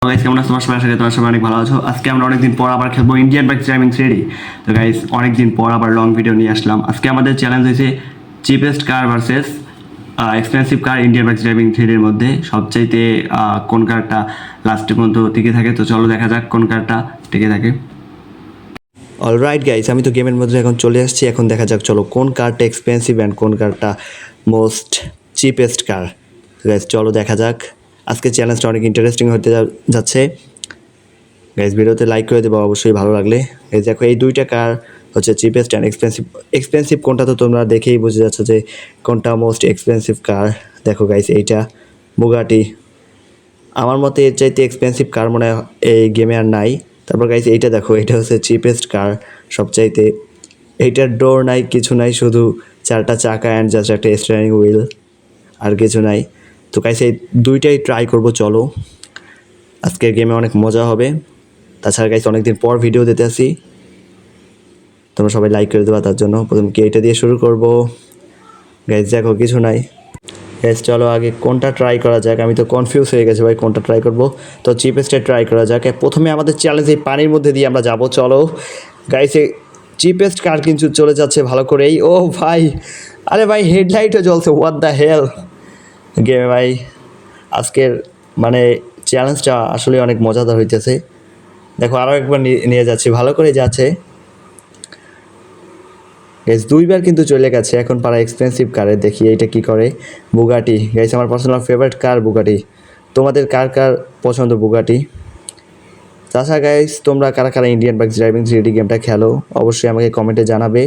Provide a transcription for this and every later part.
Guys কেমন আছো? তোমার সাথে তোমার সবাই অনেক ভালো আছো। আজকে আমরা অনেকদিন পর আবার খেলবো ইন্ডিয়ান বাইক ড্রাইভিং 3D। তো গাইস অনেকদিন পর আবার লং ভিডিও নিয়ে আসলাম। আজকে আমাদের চ্যালেঞ্জ হয়েছে চিপেস্ট কার ভার্সেস এক্সপেন্সিভ কার ইন্ডিয়ান বাইক ড্রাইভিং 3Dর মধ্যে সবচাইতে কোন কারটা লাস্টের পর্যন্ত টিকে থাকে। তো চলো দেখা যাক কোন কারটা টিকে থাকে। অলরাইট গাইস, আমি তো গেমের মধ্যে এখন চলে আসছি। এখন দেখা যাক চলো কোন কারটা এক্সপেন্সিভ অ্যান্ড কোন কারটা মোস্ট চিপেস্ট কার। গাইস চলো দেখা যাক। আজকে চ্যালেঞ্জটা অনেক ইন্টারেস্টিং হতে যাচ্ছে। গাইস ভিডিওতে লাইক করে দেবো অবশ্যই ভালো লাগলে। গাইস দেখো এই দুইটা কার হচ্ছে চিপেস্ট অ্যান্ড এক্সপেন্সিভ কোনটা তো তোমরা দেখেই বুঝে যাচ্ছ যে কোনটা মোস্ট এক্সপেন্সিভ কার। দেখো গাইস এইটা বুগাটি, আমার মতে এর চাইতে এক্সপেন্সিভ কার মনে হয় এই গেমে আর নাই। তারপর গাইস এইটা দেখো, এটা হচ্ছে চিপেস্ট কার সবচাইতে। এইটার ডোর নাই, কিছু নাই, শুধু চারটা চাকা অ্যান্ড জাস্ট একটা স্টিয়ারিং হুইল, আর কিছু নাই। তো গাইস এই দুইটাই ট্রাই করবো চলো। আজকের গেমে অনেক মজা হবে। তাছাড়া গাইস অনেকদিন পর ভিডিও দিতে আসি, তোমরা সবাই লাইক করে দেবা। তার জন্য প্রথম কি এইটা দিয়ে শুরু করব। গাইস দেখো কিছু নাই। গাইস চলো আগে কোনটা ট্রাই করা যাক। আমি তো কনফিউজ হয়ে গেছি ভাই কোনটা ট্রাই করব। তো চিপেস্টে ট্রাই করা যাক। প্রথমে আমাদের চ্যালেঞ্জ এই পানির মধ্যে দিয়ে আমরা যাব। চলো গাইস এই চিপেস্ট কার কিন্তু চলে যাচ্ছে ভালো করেই। ও ভাই, আরে ভাই হেডলাইটও জ্বলছে, হোয়াট দ্য হেল। গেমে ভাই আজকের মানে চ্যালেঞ্জটা আসলে অনেক মজাদার হইতেছে। দেখো আরও একবার নিয়ে যাচ্ছি, ভালো করে যাচ্ছে। গাইস দুইবার কিন্তু চলে গেছে। এখন পারা এক্সপেন্সিভ কারে দেখি এইটা কি করে। বুগাটি গাইস আমার পার্সোনাল ফেভারিট কার বুগাটি। তোমাদের কার কার পছন্দ বুগাটি? তাছাড়া গাইস তোমরা কারা কারা ইন্ডিয়ান বাইক ড্রাইভিং 3D গেমটা খেলো অবশ্যই আমাকে কমেন্টে জানাবে।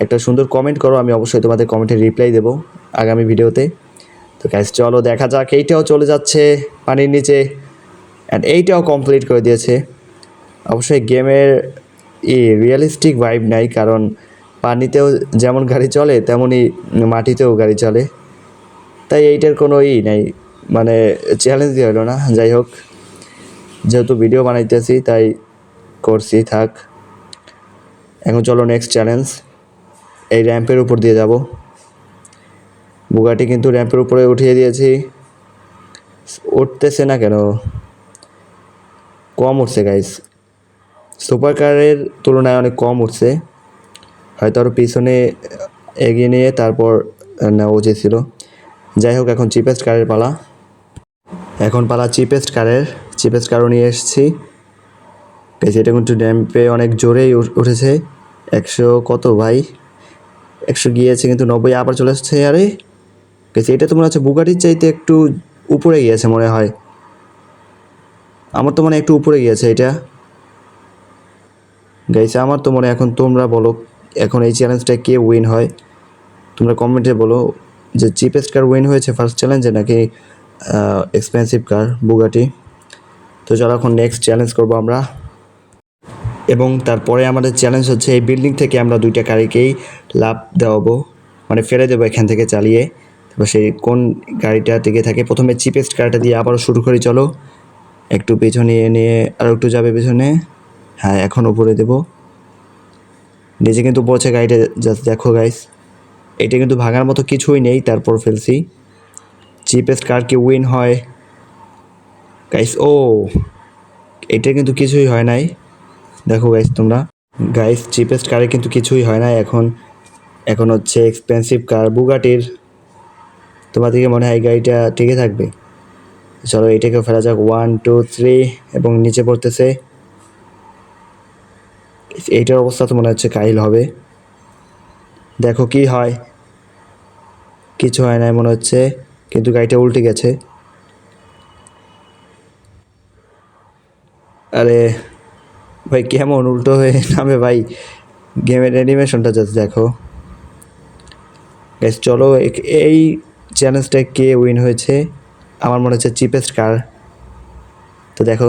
একটা সুন্দর কমেন্ট করো, আমি অবশ্যই তোমাদের কমেন্টে রিপ্লাই দেবো আগামী ভিডিওতে। তো গাইস চলো দেখা যাক। এইটাও চলে যাচ্ছে পানির নিচে অ্যান্ড এইটাও কমপ্লিট করে দিয়েছে। অবশ্যই গেমের রিয়েলিস্টিক ভাইব নাই, কারণ পানিতেও যেমন গাড়ি চলে তেমনই মাটিতেও গাড়ি চলে, তাই এইটার কোনো নাই, মানে চ্যালেঞ্জই হলো না। যাই হোক, যেহেতু ভিডিও বানাইতেছি তাই করছি, থাক। এখন চলো নেক্সট চ্যালেঞ্জ। এই র্যাম্পের উপর দিয়ে যাব। বুগাটি কিন্তু র্যাম্পের উপরে উঠিয়ে দিয়েছি, উঠতেছে না কেন? কম উঠছে গাইস, সুপার কারের তুলনায় অনেক কম উঠছে। হয়তো আরও পিছনে এগিয়ে নিয়ে তারপর নেওয়া উচিত ছিল। যাই হোক, এখন চিপেস্ট কারের পালা। এখন পালা চিপেস্ট কারও নিয়ে এসেছি। বেশি এটা কিন্তু র্যাম্পে অনেক জোরেই উঠেছে। 100 কত ভাই, 100 গিয়েছে কিন্তু 90 আবার চলে আসছে। আরে গেছে, এটা তো মনে হচ্ছে বুগাটির চাইতে একটু উপরে গিয়েছে মনে হয়। আমার তো মনে হয় একটু উপরে গিয়েছে এটা। গাইছে আমার তো মনে, এখন তোমরা বলো এখন এই চ্যালেঞ্জটা কে উইন হয়। তোমরা কমেন্টে বলো যে চিপেস্ট কার উইন হয়েছে ফার্স্ট চ্যালেঞ্জে নাকি এক্সপেন্সিভ কার বুগাটি। তো চলো এখন নেক্সট চ্যালেঞ্জ করবো আমরা। এবং তারপরে আমাদের চ্যালেঞ্জ হচ্ছে এই বিল্ডিং থেকে আমরা দুইটা গাড়িকেই লাফ দেওয়াবো, মানে ফেলে দেবো এখান থেকে চালিয়ে। তারপর সেই কোন গাড়িটা টিকে থাকে। প্রথমে চিপেস্ট কারটা দিয়ে আবারও শুরু করি চলো। একটু পেছনে নিয়ে আর একটু যাবে পেছনে। হ্যাঁ এখন উপরে দেবো। নিজে কিন্তু পড়ছে গাড়িটা, জাস্ট দেখো গাইস। এটা কিন্তু ভাঙার মতো কিছুই নেই, তারপর ফেলছি। চিপেস্ট কার কি উইন হয় গাইস? ও এটা কিন্তু কিছুই হয় নাই। দেখো গাইস তোমরা, গাইস চিপেস্ট কারে কিন্তু কিছুই হয় না। এখন হচ্ছে এক্সপেন্সিভ কার বুগাটির। তোমাদেরকে মনে হয় এই গাড়িটা টিকে থাকবে? চলো এটাকেও ফেলা যাক। 1 2 3 এবং নিচে পড়তেছে। এইটার অবস্থা তো মনে হচ্ছে কাইল হবে। দেখো কি হয়। কিছু হয় না মনে হচ্ছে, কিন্তু গাড়িটা উল্টে গেছে। আরে ভাই কেমন উল্টো হয়ে নামে ভাই, গেমের অ্যানিমেশনটা জাস্ট দেখো। গাইস চলো এই চ্যালেঞ্জটা কে উইন হয়েছে। আমার মনে হচ্ছে চিপেস্ট কার। তো দেখো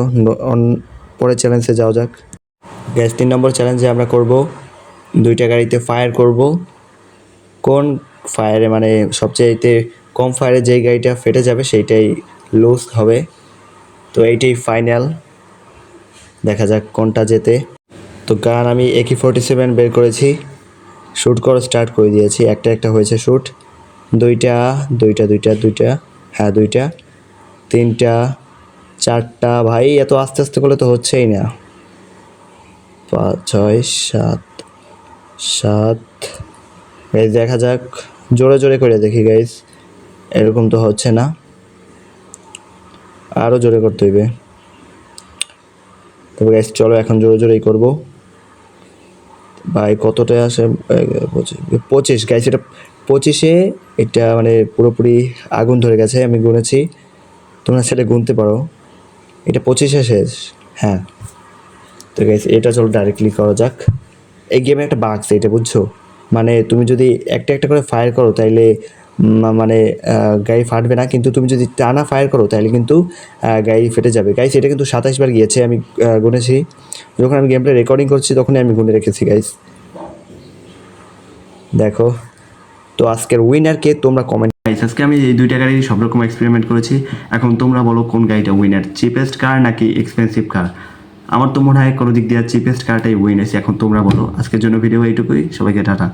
পরের চ্যালেঞ্জে যাওয়া যাক। গ্যাস 3 নম্বর চ্যালেঞ্জে আমরা করব দুইটা গাড়িতে ফায়ার করব। কোন ফায়ারে মানে সবচেয়ে কম ফায়ারে যেই গাড়িটা ফেটে যাবে সেইটাই লুজ হবে। তো এইটাই ফাইনাল, দেখা যাক কোনটা জেতে। তো গান আমি AK-47 বের করেছি, শ্যুট করা স্টার্ট করে দিয়েছি। একটা হয়েছে শ্যুট। দুইটা, হ্যাঁ দুইটা, তিনটা, 4টা ভাই, এত আস্তে আস্তে করলে তো হচ্ছেই না। 5 6 7 7 গাইস দেখা যাক, জোরে জোরে করে দেখি গাইস, এরকম তো হচ্ছে না, আরও জোরে করতে হইবে। তবে গাইস চলো এখন জোরে জোরেই করবো। ভাই কতটা আসে? 25 গাইস, এটা 25-এ এটা মানে পুরোপুরি আগুন ধরে গেছে, আমি গুনেছি, তোমরা সেটা গুনতে পারো। এটা 25-এ শেষ, হ্যাঁ। তো গাইস এটা চলো ডাইরেক্টলি করা যাক। এই গেমে একটা বাগ আছে, এটা বুঝছো? মানে তুমি যদি একটা একটা করে ফায়ার করো তাইলে মানে গাড়ি ফাটবে না, কিন্তু তুমি যদি টানা ফায়ার করো তাহলে কিন্তু গাড়ি ফেটে যাবে। গাইস এটা কিন্তু 27 বার গিয়েছে, আমি গুনেছি, যখন আমি গেমটা রেকর্ডিং করছি তখনই আমি গুনে রেখেছি গাইস। দেখো তো আজকের উইনারকে তোমরা কমেন্ট। গাইস আজকে আমি এই দুইটা গাড়ি সব রকম এক্সপেরিমেন্ট করেছি। এখন তোমরা বলো কোন গাড়িটা উইনার, চিপেস্ট কার নাকি এক্সপেন্সিভ কার? আমার তো মনে হয় কোনো দিক দিয়ে চিপেস্ট কারটাই উইন আছে। এখন তোমরা বলো। আজকের জন্য ভিডিও এইটুকুই, সবাইকে টাটা।